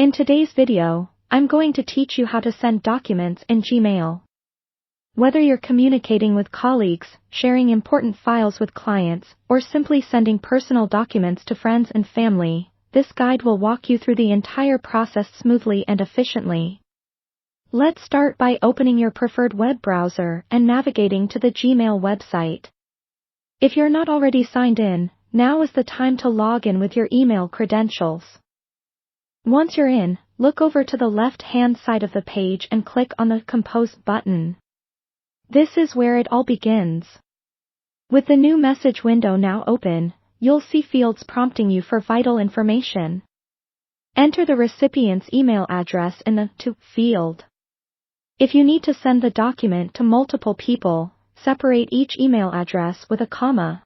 In today's video, I'm going to teach you how to send documents in Gmail. Whether you're communicating with colleagues, sharing important files with clients, or simply sending personal documents to friends and family, this guide will walk you through the entire process smoothly and efficiently. Let's start by opening your preferred web browser and navigating to the Gmail website. If you're not already signed in, now is the time to log in with your email credentials. Once you're in, look over to the left-hand side of the page and click on the Compose button. This is where it all begins. With the new message window now open, you'll see fields prompting you for vital information. Enter the recipient's email address in the To field. If you need to send the document to multiple people, separate each email address with a comma.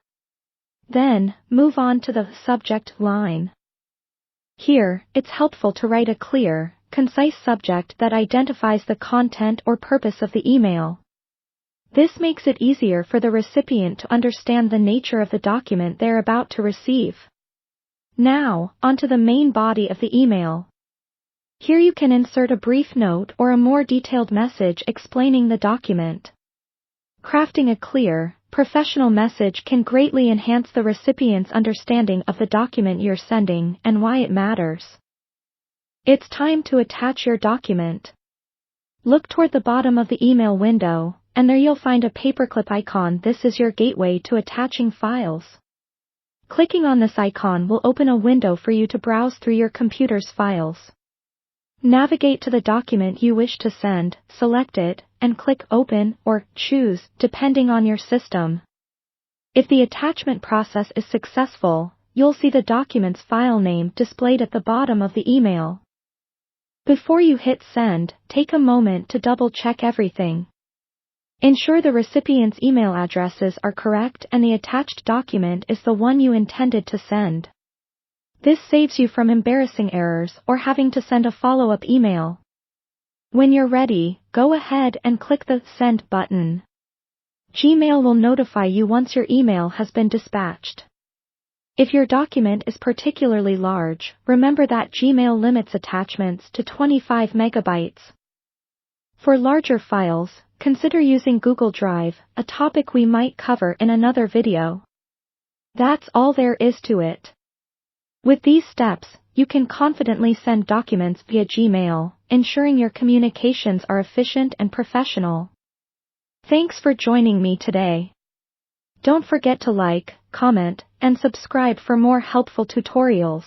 Then, move on to the subject line. Here, it's helpful to write a clear, concise subject that identifies the content or purpose of the email. This makes it easier for the recipient to understand the nature of the document they're about to receive. Now, onto the main body of the email. Here you can insert a brief note or a more detailed message explaining the document. Crafting a clear, professional message can greatly enhance the recipient's understanding of the document you're sending and why it matters. It's time to attach your document. Look toward the bottom of the email window, and there you'll find a paperclip icon. This is your gateway to attaching files. Clicking on this icon will open a window for you to browse through your computer's files. Navigate to the document you wish to send, select it, and click Open or Choose, depending on your system. If the attachment process is successful, you'll see the document's file name displayed at the bottom of the email. Before you hit send, take a moment to double-check everything. Ensure the recipient's email addresses are correct and the attached document is the one you intended to send. This saves you from embarrassing errors or having to send a follow-up email. When you're ready, go ahead and click the Send button. Gmail will notify you once your email has been dispatched. If your document is particularly large, remember that Gmail limits attachments to 25 megabytes. For larger files, consider using Google Drive, a topic we might cover in another video. That's all there is to it. With these steps, you can confidently send documents via Gmail, ensuring your communications are efficient and professional. Thanks for joining me today. Don't forget to like, comment, and subscribe for more helpful tutorials.